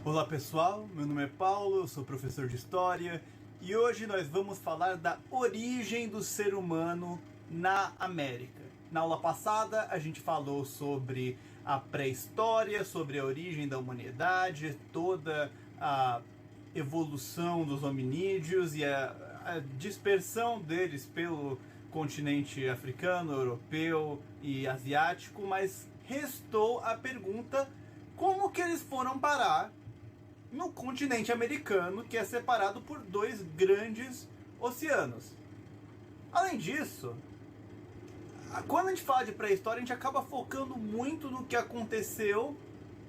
Olá pessoal, meu nome é Paulo, eu sou professor de História e hoje nós vamos falar da origem do ser humano na América. Na aula passada a gente falou sobre a pré-história, sobre a origem da humanidade, toda a evolução dos hominídeos e a dispersão deles pelo continente africano, europeu e asiático, mas restou a pergunta: como que eles foram parar no continente americano, que é separado por dois grandes oceanos? Além disso, quando a gente fala de pré-história, a gente acaba focando muito no que aconteceu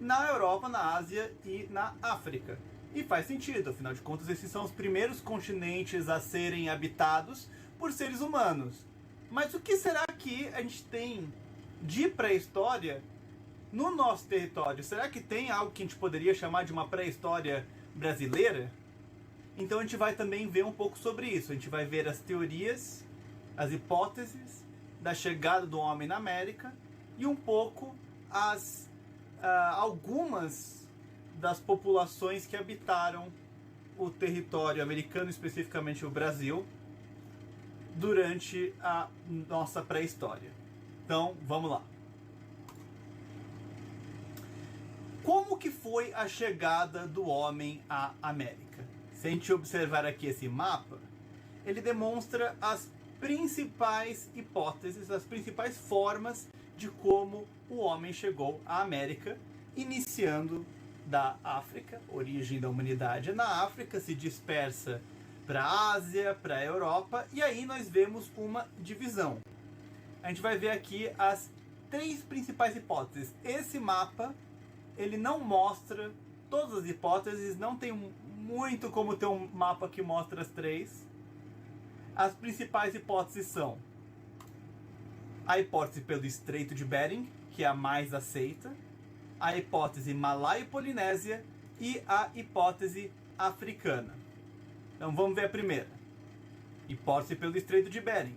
na Europa, na Ásia e na África. E faz sentido, afinal de contas, esses são os primeiros continentes a serem habitados por seres humanos. Mas o que será que a gente tem de pré-história no nosso território? Será que tem algo que a gente poderia chamar de uma pré-história brasileira? Então a gente vai também ver um pouco sobre isso. A gente vai ver as teorias, as hipóteses da chegada do homem na América e um pouco algumas das populações que habitaram o território americano, especificamente o Brasil, durante a nossa pré-história. Então, vamos lá. Como que foi a chegada do homem à América? Se a gente observar aqui esse mapa, ele demonstra as principais hipóteses, as principais formas de como o homem chegou à América, iniciando da África, origem da humanidade na África, se dispersa para a Ásia, para a Europa, e aí nós vemos uma divisão. A gente vai ver aqui as três principais hipóteses. Esse mapa, ele não mostra todas as hipóteses, não tem muito como ter um mapa que mostra as três. As principais hipóteses são a hipótese pelo Estreito de Bering, que é a mais aceita, a hipótese Malaio-Polinésia e a hipótese africana. Então vamos ver a primeira. Hipótese pelo Estreito de Bering.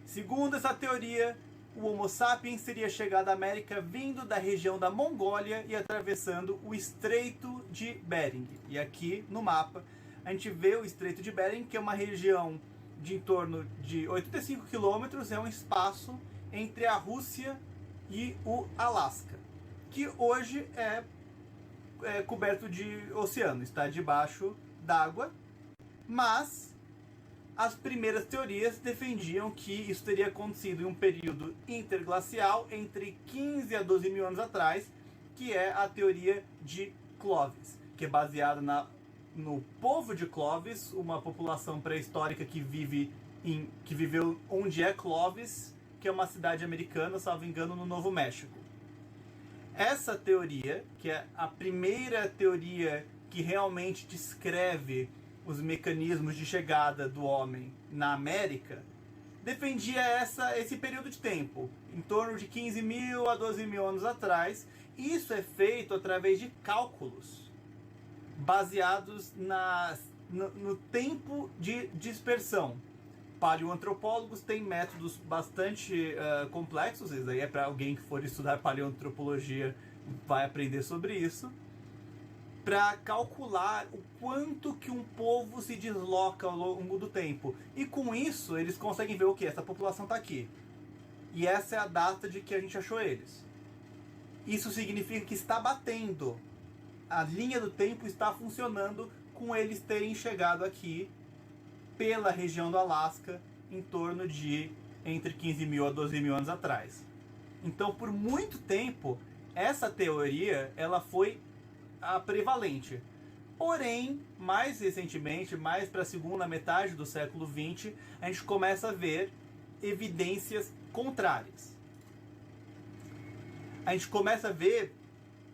Segundo essa teoria, o Homo sapiens teria chegado à América vindo da região da Mongólia e atravessando o Estreito de Bering. E aqui no mapa a gente vê o Estreito de Bering, que é uma região de em torno de 85 quilômetros, é um espaço entre a Rússia e o Alasca, que hoje é coberto de oceano, está debaixo d'água, mas as primeiras teorias defendiam que isso teria acontecido em um período interglacial entre 15 a 12 mil anos atrás, que é a teoria de Clovis, que é baseada no povo de Clovis, uma população pré-histórica que viveu onde é Clovis, que é uma cidade americana, salvo engano, no Novo México. Essa teoria, que é a primeira teoria que realmente descreve os mecanismos de chegada do homem na América, defendia esse período de tempo, em torno de 15 mil a 12 mil anos atrás. Isso é feito através de cálculos baseados no tempo de dispersão. Paleoantropólogos têm métodos bastante complexos, isso aí é para alguém que for estudar paleoantropologia, vai aprender sobre isso, para calcular o quanto que um povo se desloca ao longo do tempo. E com isso eles conseguem ver o que? Essa população está aqui. E essa é a data de que a gente achou eles. Isso significa que está batendo. A linha do tempo está funcionando com eles terem chegado aqui pela região do Alasca em torno de entre 15 mil a 12 mil anos atrás. Então, por muito tempo, essa teoria ela foi a prevalente. Porém, mais recentemente, mais para a segunda metade do século XX, a gente começa a ver evidências contrárias. A gente começa a ver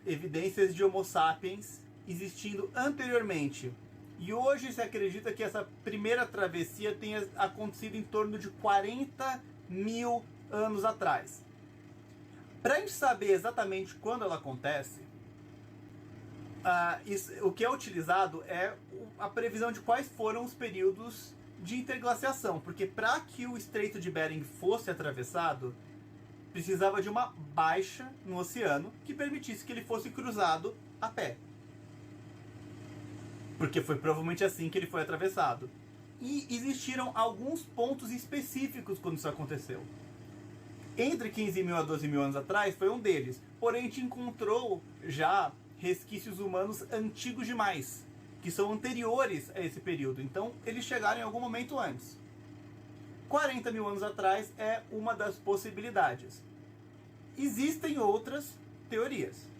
evidências de Homo sapiens existindo anteriormente. E hoje se acredita que essa primeira travessia tenha acontecido em torno de 40 mil anos atrás. Para a gente saber exatamente quando ela acontece, o que é utilizado é a previsão de quais foram os períodos de interglaciação, porque para que o Estreito de Bering fosse atravessado, precisava de uma baixa no oceano que permitisse que ele fosse cruzado a pé. porque foi provavelmente assim que ele foi atravessado. E existiram alguns pontos específicos quando isso aconteceu. Entre 15 mil a 12 mil anos atrás foi um deles, porém a gente encontrou já resquícios humanos antigos demais, que são anteriores a esse período, então eles chegaram em algum momento antes. 40 mil anos atrás é uma das possibilidades. Existem outras teorias.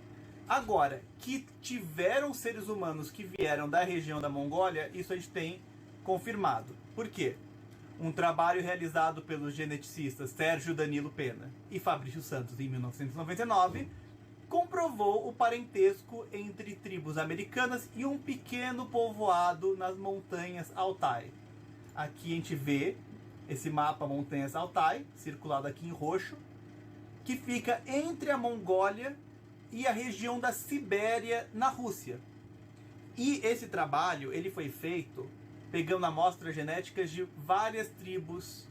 Agora, que tiveram seres humanos que vieram da região da Mongólia, isso a gente tem confirmado. Por quê? Um trabalho realizado pelos geneticistas Sérgio Danilo Pena e Fabrício Santos em 1999 comprovou o parentesco entre tribos americanas e um pequeno povoado nas montanhas Altai. Aqui a gente vê esse mapa Montanhas Altai, circulado aqui em roxo, que fica entre a Mongólia e a região da Sibéria, na Rússia. E esse trabalho ele foi feito pegando amostras genéticas de várias tribos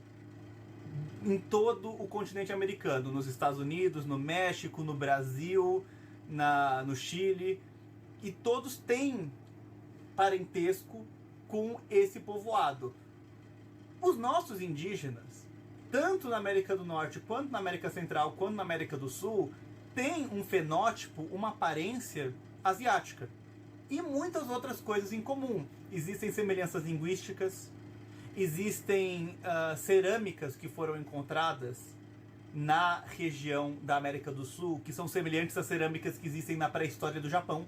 em todo o continente americano, nos Estados Unidos, no México, no Brasil, no Chile, e todos têm parentesco com esse povoado. Os nossos indígenas, tanto na América do Norte, quanto na América Central, quanto na América do Sul, têm um fenótipo, uma aparência asiática. E muitas outras coisas em comum. Existem semelhanças linguísticas, existem cerâmicas que foram encontradas na região da América do Sul, que são semelhantes às cerâmicas que existem na pré-história do Japão.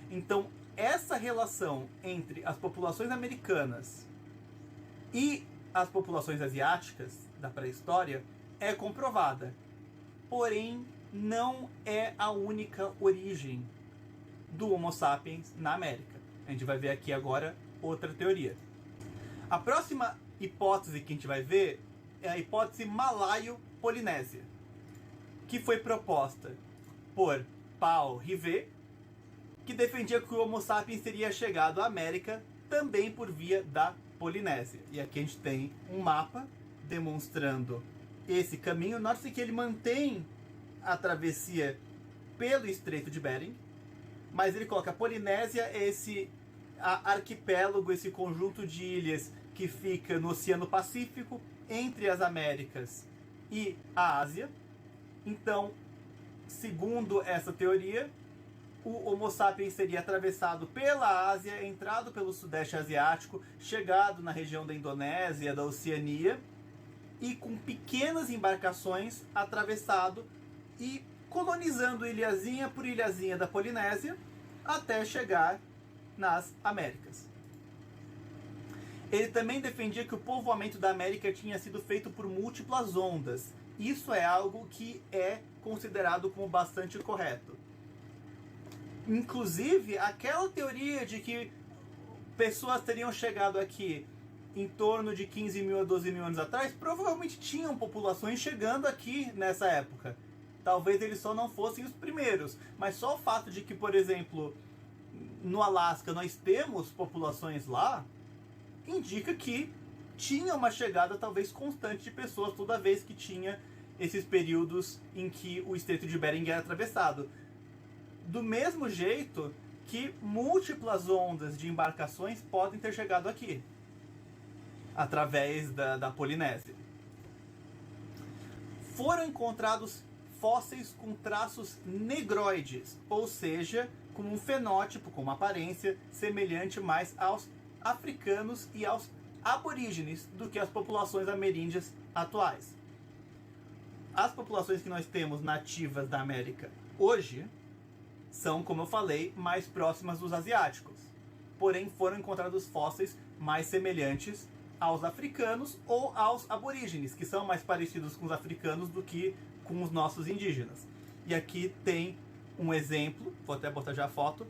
Então, essa relação entre as populações americanas e as populações asiáticas da pré-história é comprovada. Porém, não é a única origem do Homo sapiens na América. A gente vai ver aqui agora outra teoria. A próxima hipótese que a gente vai ver é a hipótese malaio-polinésia, que foi proposta por Paul Rivet, que defendia que o Homo sapiens teria chegado à América também por via da Polinésia. E aqui a gente tem um mapa demonstrando esse caminho. Note-se que ele mantém a travessia pelo Estreito de Bering, mas ele coloca a Polinésia, esse arquipélago, esse conjunto de ilhas que fica no Oceano Pacífico, entre as Américas e a Ásia. Então, segundo essa teoria, o Homo sapiens seria atravessado pela Ásia, entrado pelo Sudeste Asiático, chegado na região da Indonésia, da Oceania, e com pequenas embarcações atravessado e colonizando ilhazinha por ilhazinha da Polinésia até chegar nas Américas. Ele também defendia que o povoamento da América tinha sido feito por múltiplas ondas. Isso é algo que é considerado como bastante correto. Inclusive, aquela teoria de que pessoas teriam chegado aqui em torno de 15 mil a 12 mil anos atrás, provavelmente tinham populações chegando aqui nessa época. Talvez eles só não fossem os primeiros, mas só o fato de que, por exemplo, no Alasca nós temos populações lá, indica que tinha uma chegada talvez constante de pessoas toda vez que tinha esses períodos em que o Estreito de Bering era atravessado. Do mesmo jeito que múltiplas ondas de embarcações podem ter chegado aqui, através da Polinésia. Foram encontrados fósseis com traços negroides, ou seja, com um fenótipo, com uma aparência semelhante mais aos africanos e aos aborígenes do que as populações ameríndias atuais. As populações que nós temos nativas da América hoje são, como eu falei, mais próximas dos asiáticos. Porém, foram encontrados fósseis mais semelhantes aos africanos ou aos aborígenes, que são mais parecidos com os africanos do que com os nossos indígenas. E aqui tem um exemplo, vou até botar já a foto,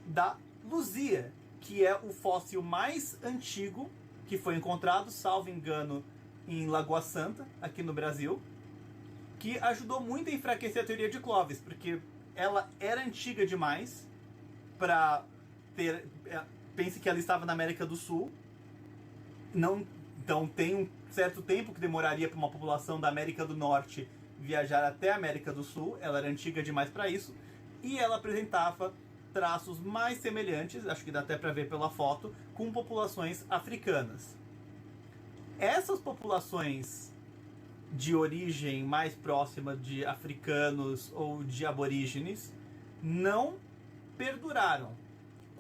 da Luzia, que é o fóssil mais antigo que foi encontrado, salvo engano, em Lagoa Santa, aqui no Brasil, que ajudou muito a enfraquecer a teoria de Clovis, porque ela era antiga demais para ter... Pense que ela estava na América do Sul. Não, então tem um certo tempo que demoraria para uma população da América do Norte viajar até a América do Sul. Ela era antiga demais para isso. E ela apresentava traços mais semelhantes, acho que dá até para ver pela foto, com populações africanas. Essas populações de origem mais próxima de africanos ou de aborígenes não perduraram.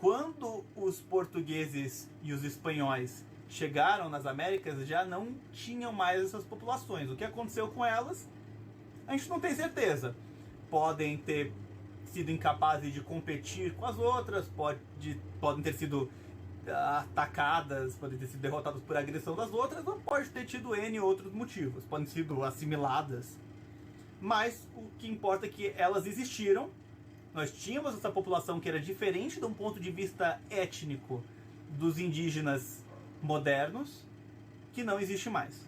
Quando os portugueses e os espanhóis chegaram nas Américas, já não tinham mais essas populações. O que aconteceu com elas, a gente não tem certeza. Podem ter sido incapazes de competir com as outras, podem ter sido atacadas, podem ter sido derrotadas por agressão das outras, ou pode ter tido N outros motivos, podem ter sido assimiladas. Mas o que importa é que elas existiram. Nós tínhamos essa população que era diferente de um ponto de vista étnico dos indígenas modernos, que não existe mais.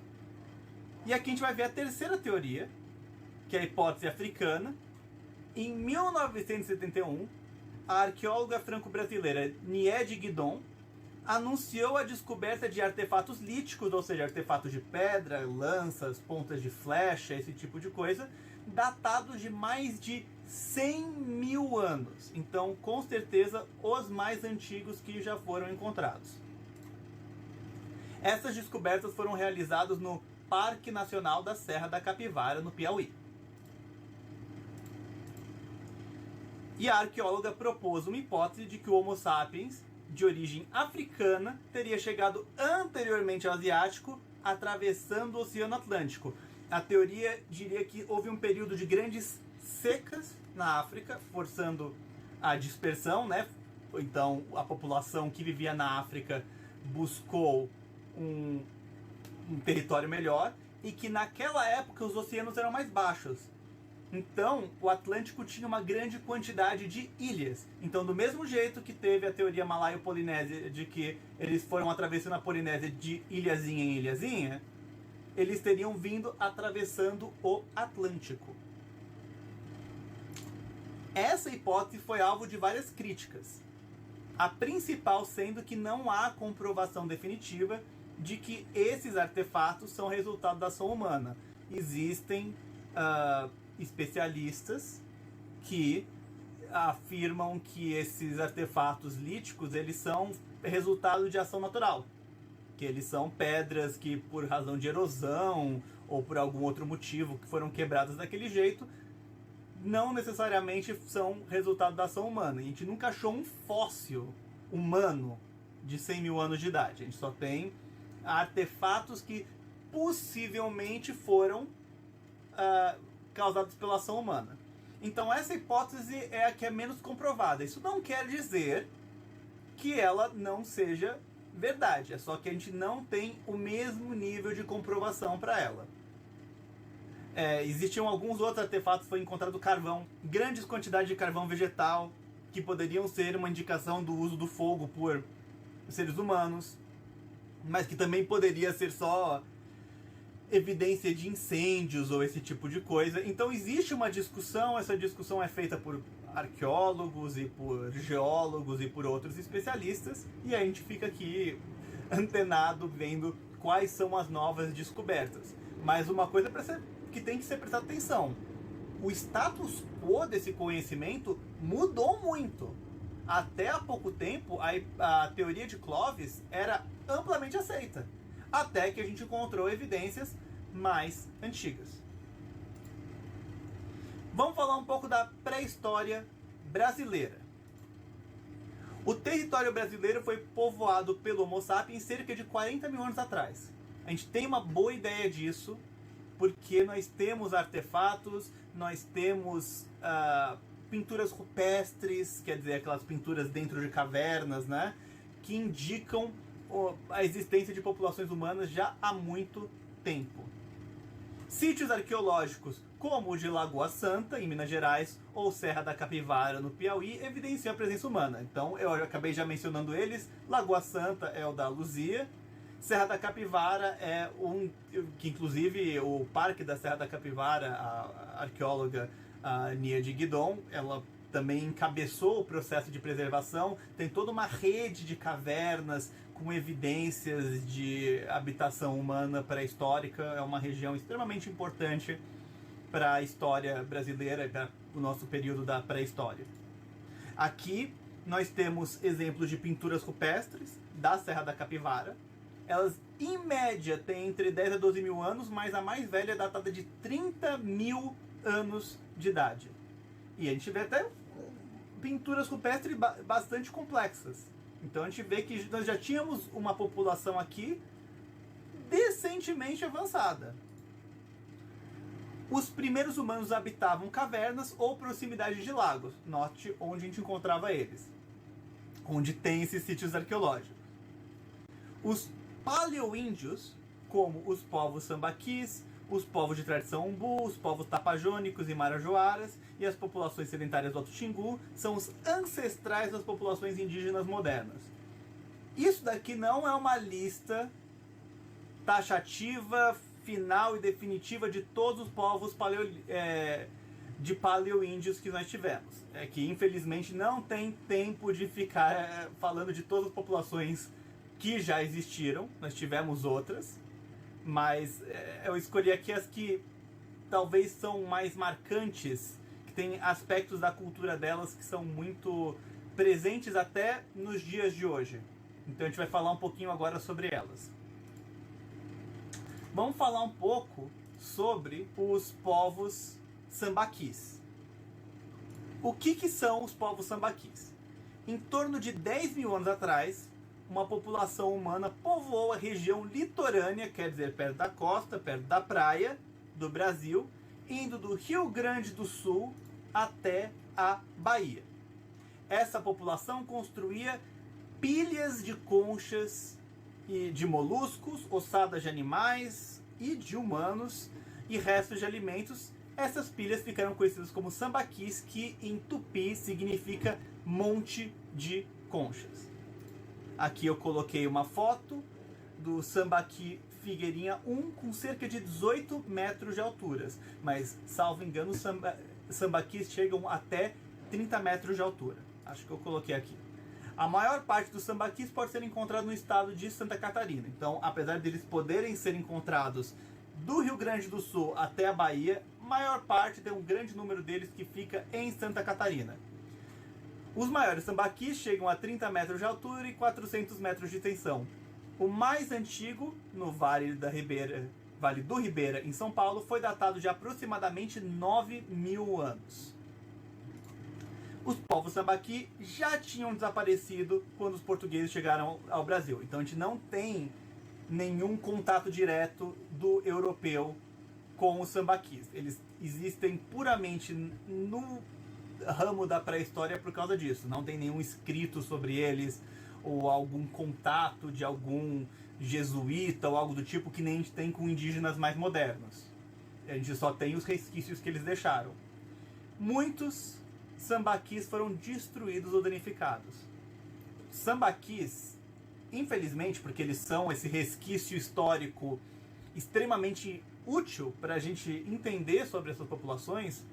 E aqui a gente vai ver a terceira teoria, que é a hipótese africana. Em 1971, a arqueóloga franco-brasileira Niede Guidon anunciou a descoberta de artefatos líticos, ou seja, artefatos de pedra, lanças, pontas de flecha, esse tipo de coisa, datados de mais de 100 mil anos. Então, com certeza, os mais antigos que já foram encontrados. Essas descobertas foram realizadas no Parque Nacional da Serra da Capivara, no Piauí. E a arqueóloga propôs uma hipótese de que o Homo sapiens, de origem africana, teria chegado anteriormente ao Asiático, atravessando o Oceano Atlântico. A teoria diria que houve um período de grandes secas na África, forçando a dispersão, né? Então, a população que vivia na África buscou um território melhor, e que naquela época os oceanos eram mais baixos. Então, o Atlântico tinha uma grande quantidade de ilhas. Então, do mesmo jeito que teve a teoria malaio-polinésia de que eles foram atravessando a Polinésia de ilhazinha em ilhazinha, eles teriam vindo atravessando o Atlântico. Essa hipótese foi alvo de várias críticas. A principal sendo que não há comprovação definitiva de que esses artefatos são resultado da ação humana. Existem especialistas que afirmam que esses artefatos líticos eles são resultado de ação natural, que eles são pedras que por razão de erosão ou por algum outro motivo que foram quebradas daquele jeito, não necessariamente são resultado da ação humana. A gente nunca achou um fóssil humano de 100 mil anos de idade. A gente só tem artefatos que possivelmente foram causados pela ação humana. Então essa hipótese é a que é menos comprovada. Isso não quer dizer que ela não seja verdade, é só que a gente não tem o mesmo nível de comprovação para ela. Existiam alguns outros artefatos, foi encontrado carvão, grandes quantidades de carvão vegetal, que poderiam ser uma indicação do uso do fogo por seres humanos, mas que também poderia ser só evidência de incêndios ou esse tipo de coisa. Então existe uma discussão, essa discussão é feita por arqueólogos e por geólogos e por outros especialistas, e a gente fica aqui antenado vendo quais são as novas descobertas. Mas uma coisa que tem que ser prestada atenção: o status quo desse conhecimento mudou muito. Até há pouco tempo a teoria de Clovis era amplamente aceita, até que a gente encontrou evidências mais antigas. Vamos falar um pouco da pré-história brasileira. O território brasileiro foi povoado pelo Homo sapiens cerca de 40 mil anos atrás. A gente tem uma boa ideia disso, porque nós temos artefatos, nós temos pinturas rupestres, quer dizer, aquelas pinturas dentro de cavernas, né, que indicam a existência de populações humanas já há muito tempo. Sítios arqueológicos como o de Lagoa Santa, em Minas Gerais, ou Serra da Capivara, no Piauí, evidenciam a presença humana. Então, eu acabei já mencionando eles. Lagoa Santa é o da Luzia. Serra da Capivara é que inclusive o Parque da Serra da Capivara, a arqueóloga Niede Guidon, ela também encabeçou o processo de preservação. Tem toda uma rede de cavernas com evidências de habitação humana pré-histórica. É uma região extremamente importante para a história brasileira e para o nosso período da pré-história. Aqui nós temos exemplos de pinturas rupestres da Serra da Capivara. Elas, em média, têm entre 10 a 12 mil anos, mas a mais velha é datada de 30 mil anos de idade. E a gente vê até pinturas rupestres bastante complexas. Então a gente vê que nós já tínhamos uma população aqui decentemente avançada. Os primeiros humanos habitavam cavernas ou proximidade de lagos. Note onde a gente encontrava eles. Onde tem esses sítios arqueológicos. Os paleoíndios, como os povos sambaquis, os povos de tradição umbu, os povos tapajônicos e marajoaras e as populações sedentárias do Alto Xingu, são os ancestrais das populações indígenas modernas. Isso daqui não é uma lista taxativa, final e definitiva de todos os povos de paleoíndios que nós tivemos. É que infelizmente não tem tempo de ficar falando de todas as populações que já existiram. Nós tivemos outras, mas eu escolhi aqui as que talvez são mais marcantes, que tem aspectos da cultura delas que são muito presentes até nos dias de hoje. Então a gente vai falar um pouquinho agora sobre elas. Vamos falar um pouco sobre os povos sambaquis. O que são os povos sambaquis? Em torno de 10 mil anos atrás, uma população humana povoou a região litorânea, quer dizer, perto da costa, perto da praia do Brasil, indo do Rio Grande do Sul até a Bahia. Essa população construía pilhas de conchas e de moluscos, ossadas de animais e de humanos e restos de alimentos. Essas pilhas ficaram conhecidas como sambaquis, que em tupi significa monte de conchas. Aqui eu coloquei uma foto do Sambaqui Figueirinha 1 com cerca de 18 metros de altura, mas, salvo engano, sambaquis chegam até 30 metros de altura. Acho que eu coloquei aqui. A maior parte dos sambaquis pode ser encontrado no estado de Santa Catarina. Então, apesar deles poderem ser encontrados do Rio Grande do Sul até a Bahia, a maior parte, tem um grande número deles que fica em Santa Catarina. Os maiores sambaquis chegam a 30 metros de altura e 400 metros de extensão. O mais antigo, no Vale do Ribeira, em São Paulo, foi datado de aproximadamente 9 mil anos. Os povos sambaqui já tinham desaparecido quando os portugueses chegaram ao Brasil. Então a gente não tem nenhum contato direto do europeu com os sambaquis. Eles existem puramente no ramo da pré-história por causa disso. Não tem nenhum escrito sobre eles ou algum contato de algum jesuíta ou algo do tipo que nem a gente tem com indígenas mais modernos. A gente só tem os resquícios que eles deixaram. Muitos sambaquis foram destruídos ou danificados. Sambaquis, infelizmente, porque eles são esse resquício histórico extremamente útil para a gente entender sobre essas populações,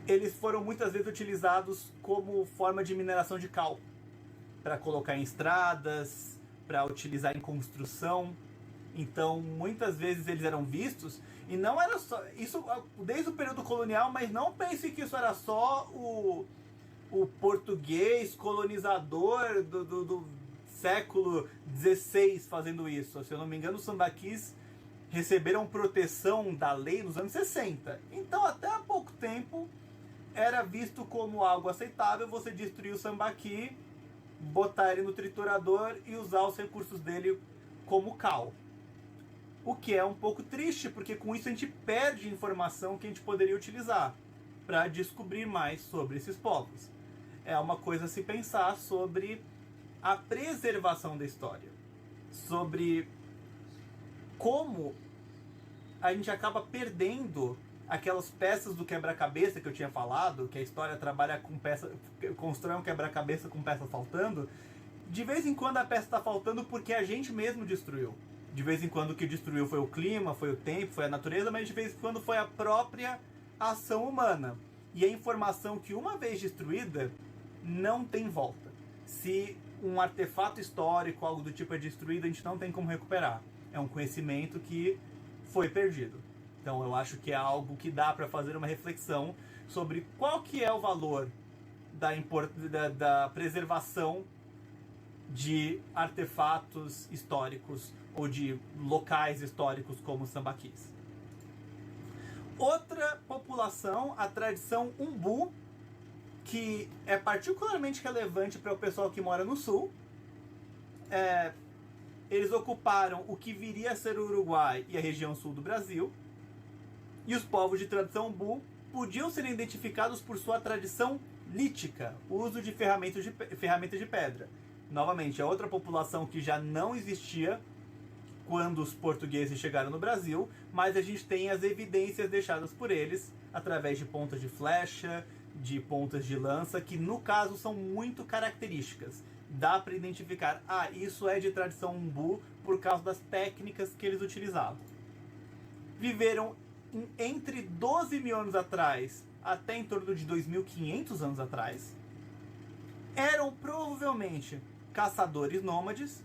eles foram muitas vezes utilizados como forma de mineração de cal, para colocar em estradas, para utilizar em construção. Então, muitas vezes eles eram vistos, e não era só isso desde o período colonial, mas não pense que isso era só o português colonizador do século XVI fazendo isso. Se eu não me engano, os sambaquis receberam proteção da lei nos anos 60. Então, até há pouco tempo, era visto como algo aceitável você destruir o sambaqui, botar ele no triturador e usar os recursos dele como cal. O que é um pouco triste, porque com isso a gente perde informação que a gente poderia utilizar para descobrir mais sobre esses povos. É uma coisa a se pensar sobre a preservação da história, sobre como a gente acaba perdendo aquelas peças do quebra-cabeça que eu tinha falado, que a história trabalha com peça, constrói um quebra-cabeça com peças faltando. De vez em quando a peça está faltando porque a gente mesmo destruiu. De vez em quando o que destruiu foi o clima, foi o tempo, foi a natureza, mas de vez em quando foi a própria ação humana. E a informação que, uma vez destruída, não tem volta. Se um artefato histórico, algo do tipo, é destruído, a gente não tem como recuperar. É um conhecimento que foi perdido. Então eu acho que é algo que dá para fazer uma reflexão sobre qual que é o valor da preservação de artefatos históricos ou de locais históricos como os sambaquis. Outra população, a tradição Umbu, que é particularmente relevante para o pessoal que mora no sul. Eles ocuparam o que viria a ser o Uruguai e a região sul do Brasil. E os povos de tradição Umbu podiam ser identificados por sua tradição lítica, o uso de ferramentas de pedra. Novamente, é outra população que já não existia quando os portugueses chegaram no Brasil, mas a gente tem as evidências deixadas por eles através de pontas de flecha, de pontas de lança, que no caso são muito características. Dá para identificar, isso é de tradição Umbu por causa das técnicas que eles utilizavam. Viveram entre 12 mil anos atrás até em torno de 2.500 anos atrás. Eram provavelmente caçadores nômades,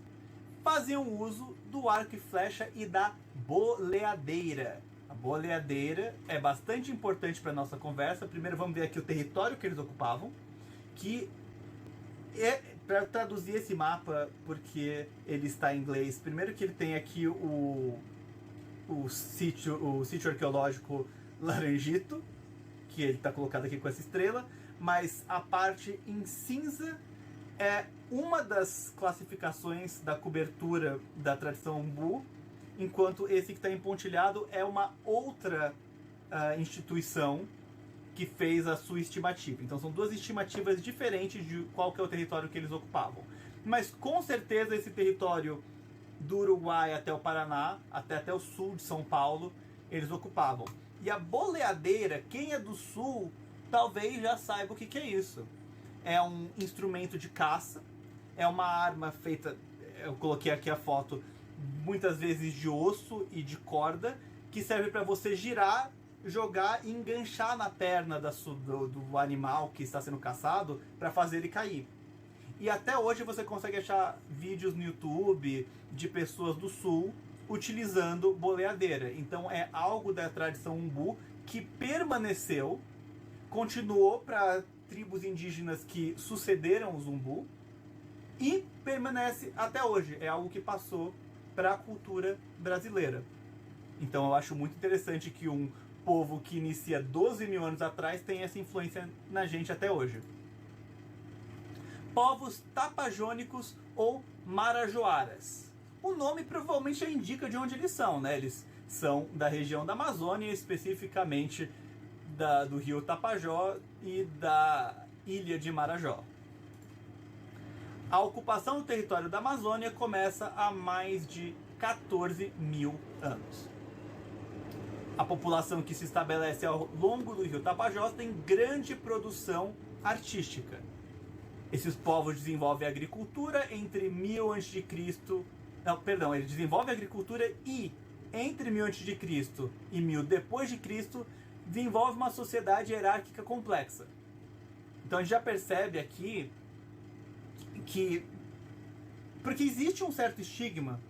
faziam uso do arco e flecha e da boleadeira. A boleadeira é bastante importante para a nossa conversa. Primeiro vamos ver aqui o território que eles ocupavam, que para traduzir esse mapa, porque ele está em inglês, primeiro que ele tem aqui o sítio arqueológico Laranjito, que ele está colocado aqui com essa estrela, mas a parte em cinza é uma das classificações da cobertura da tradição Umbu, enquanto esse que está empontilhado é uma outra instituição que fez a sua estimativa. Então são duas estimativas diferentes de qual que é o território que eles ocupavam. Mas com certeza esse território do Uruguai até o Paraná, até o sul de São Paulo, eles ocupavam. E a boleadeira, quem é do sul, talvez já saiba o que é isso. É um instrumento de caça, é uma arma feita, eu coloquei aqui a foto, muitas vezes de osso e de corda, que serve para você girar, jogar e enganchar na perna do animal que está sendo caçado para fazer ele cair. E até hoje você consegue achar vídeos no YouTube de pessoas do sul utilizando boleadeira. Então é algo da tradição Umbu que permaneceu, continuou para tribos indígenas que sucederam os Umbu e permanece até hoje. É algo que passou para a cultura brasileira. Então eu acho muito interessante que um povo que inicia 12 mil anos atrás tem essa influência na gente até hoje. Povos tapajônicos ou marajoaras. O nome provavelmente já indica de onde eles são, né? Eles são da região da Amazônia, especificamente do rio Tapajó e da ilha de Marajó. A ocupação do território da Amazônia começa há mais de 14 mil anos. A população que se estabelece ao longo do rio Tapajós tem grande produção artística. Esses povos desenvolvem a agricultura entre 1000 a.C. Eles desenvolvem a agricultura e entre 1000 a.C. e 1000 depois de Cristo desenvolve uma sociedade hierárquica complexa. Então a gente já percebe aqui que porque existe um certo estigma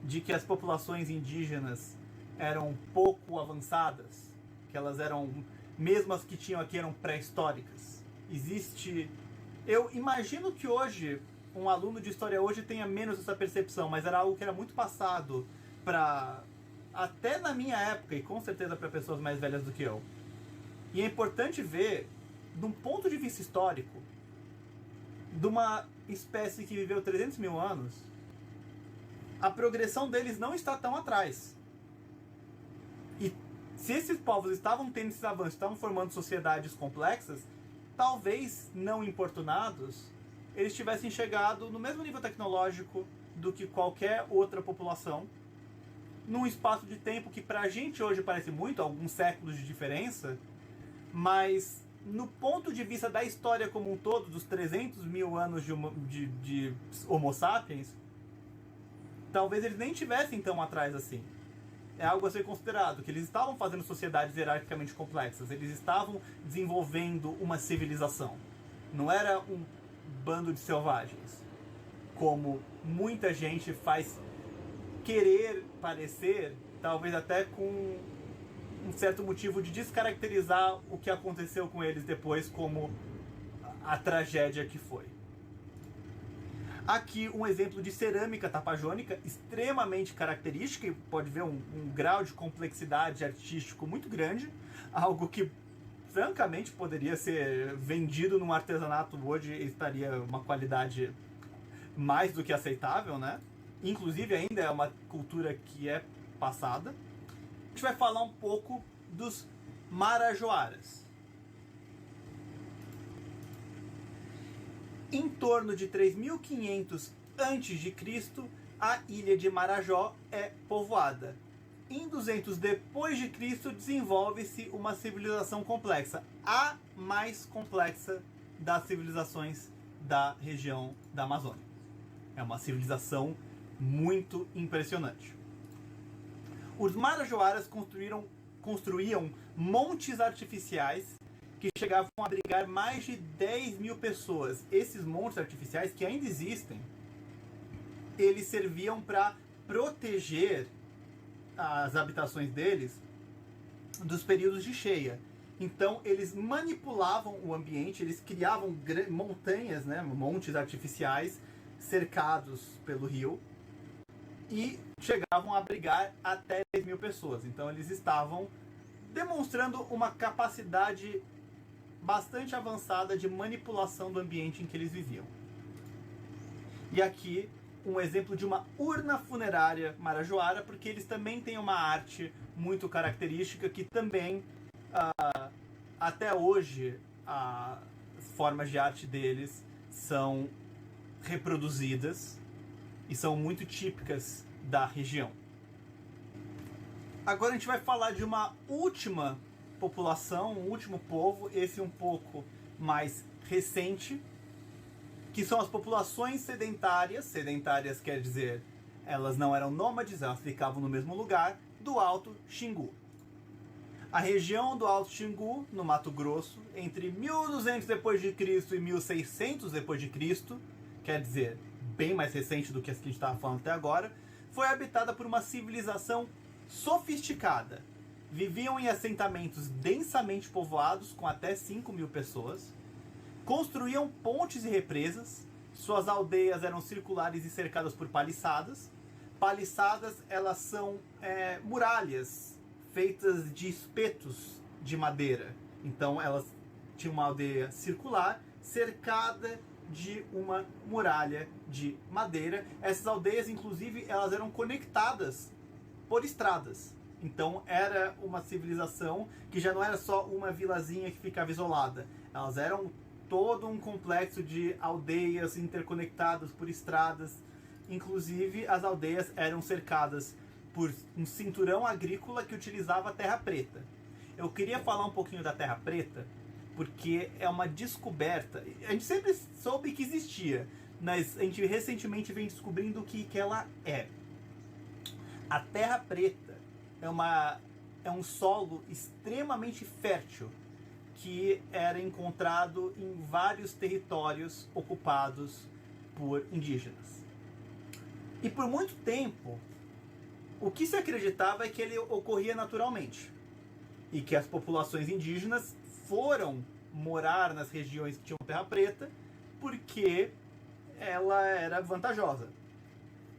de que as populações indígenas eram pouco avançadas, que elas eram, mesmo as que tinham aqui, eram pré-históricas. Eu imagino que hoje, um aluno de história hoje tenha menos essa percepção, mas era algo que era muito passado até na minha época, e com certeza para pessoas mais velhas do que eu. E é importante ver, de um ponto de vista histórico, de uma espécie que viveu 300 mil anos, a progressão deles não está tão atrás. E se esses povos estavam tendo esses avanços, estavam formando sociedades complexas, talvez não importunados, eles tivessem chegado no mesmo nível tecnológico do que qualquer outra população, num espaço de tempo que pra gente hoje parece muito, alguns séculos de diferença, mas no ponto de vista da história como um todo, dos 300 mil anos de Homo sapiens, talvez eles nem tivessem tão atrás assim. É algo a ser considerado, que eles estavam fazendo sociedades hierarquicamente complexas, eles estavam desenvolvendo uma civilização. Não era um bando de selvagens, como muita gente faz querer parecer, talvez até com um certo motivo de descaracterizar o que aconteceu com eles depois como a tragédia que foi. Aqui um exemplo de cerâmica tapajônica extremamente característica, e pode ver um grau de complexidade artístico muito grande, algo que francamente poderia ser vendido num artesanato hoje e estaria uma qualidade mais do que aceitável, né? Inclusive ainda é uma cultura que é passada. A gente vai falar um pouco dos marajoaras. Em torno de 3.500 a.C., a ilha de Marajó é povoada. Em 200 depois de Cristo desenvolve-se uma civilização complexa, a mais complexa das civilizações da região da Amazônia. É uma civilização muito impressionante. Os marajoaras construíam montes artificiais que chegavam a abrigar mais de 10.000 pessoas. Esses montes artificiais, que ainda existem, eles serviam para proteger as habitações deles dos períodos de cheia. Então eles manipulavam o ambiente, eles criavam montanhas, né, montes artificiais cercados pelo rio e chegavam a abrigar até 10.000 pessoas. Então eles estavam demonstrando uma capacidade bastante avançada de manipulação do ambiente em que eles viviam. E aqui um exemplo de uma urna funerária marajoara, porque eles também têm uma arte muito característica que também, até hoje, as formas de arte deles são reproduzidas e são muito típicas da região. Agora a gente vai falar de uma última população, um último povo, esse um pouco mais recente, que são as populações sedentárias. Sedentárias quer dizer, elas não eram nômades, elas ficavam no mesmo lugar, do Alto Xingu. A região do Alto Xingu, no Mato Grosso, entre 1200 d.C. e 1600 d.C., quer dizer, bem mais recente do que as que a gente estava falando até agora, foi habitada por uma civilização sofisticada. Viviam em assentamentos densamente povoados, com até 5.000 pessoas. Construíam pontes e represas. Suas aldeias eram circulares e cercadas por paliçadas. Paliçadas, elas são muralhas feitas de espetos de madeira. Então, elas tinham uma aldeia circular, cercada de uma muralha de madeira. Essas aldeias, inclusive, elas eram conectadas por estradas. Então era uma civilização que já não era só uma vilazinha que ficava isolada. Elas eram todo um complexo de aldeias interconectadas por estradas. Inclusive as aldeias eram cercadas por um cinturão agrícola que utilizava a terra preta. Eu queria falar um pouquinho da terra preta, porque é uma descoberta. A gente sempre soube que existia, mas a gente recentemente vem descobrindo o que ela é. A terra preta é um solo extremamente fértil que era encontrado em vários territórios ocupados por indígenas. E por muito tempo, o que se acreditava é que ele ocorria naturalmente e que as populações indígenas foram morar nas regiões que tinham terra preta porque ela era vantajosa.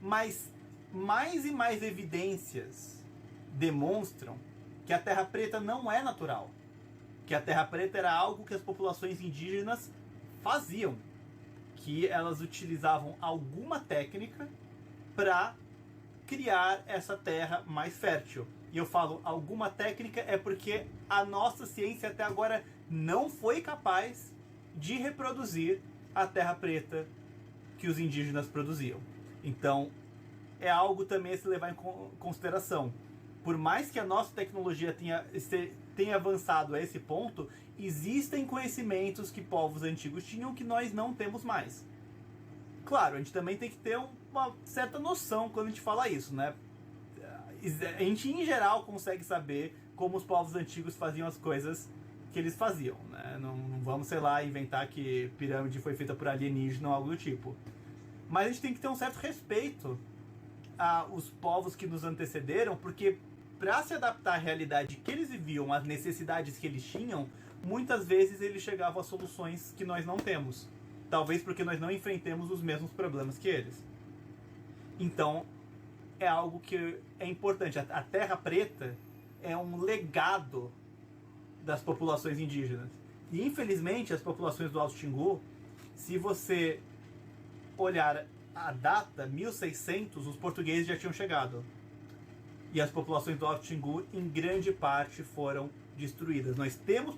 Mas mais e mais evidências demonstram que a terra preta não é natural, que a terra preta era algo que as populações indígenas faziam, que elas utilizavam alguma técnica para criar essa terra mais fértil. E eu falo alguma técnica é porque a nossa ciência até agora não foi capaz de reproduzir a terra preta que os indígenas produziam. Então é algo também a se levar em consideração. Por mais que a nossa tecnologia tenha avançado a esse ponto, existem conhecimentos que povos antigos tinham que nós não temos mais. Claro, a gente também tem que ter uma certa noção quando a gente fala isso, né? A gente, em geral, consegue saber como os povos antigos faziam as coisas que eles faziam, né? Não vamos, sei lá, inventar que pirâmide foi feita por alienígena ou algo do tipo. Mas a gente tem que ter um certo respeito aos povos que nos antecederam, porque para se adaptar à realidade que eles viviam, às necessidades que eles tinham, muitas vezes eles chegavam a soluções que nós não temos. Talvez porque nós não enfrentemos os mesmos problemas que eles. Então, é algo que é importante. A Terra Preta é um legado das populações indígenas. E, infelizmente, as populações do Alto Xingu, se você olhar a data, 1600, os portugueses já tinham chegado. E as populações do Alto Xingu, em grande parte, foram destruídas. Nós temos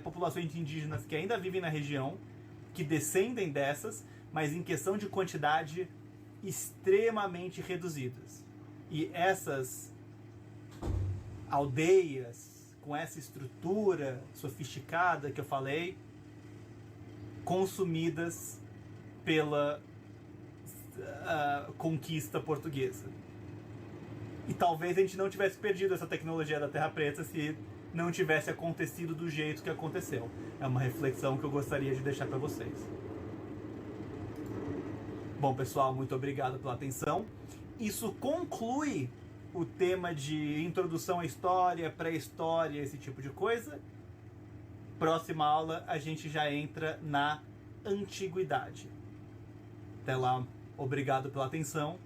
populações indígenas que ainda vivem na região, que descendem dessas, mas em questão de quantidade, extremamente reduzidas. E essas aldeias, com essa estrutura sofisticada que eu falei, consumidas pela conquista portuguesa. E talvez a gente não tivesse perdido essa tecnologia da Terra Preta se não tivesse acontecido do jeito que aconteceu. É uma reflexão que eu gostaria de deixar para vocês. Bom, pessoal, muito obrigado pela atenção. Isso conclui o tema de introdução à história, pré-história, esse tipo de coisa. Próxima aula a gente já entra na antiguidade. Até lá, obrigado pela atenção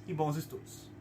e bons estudos.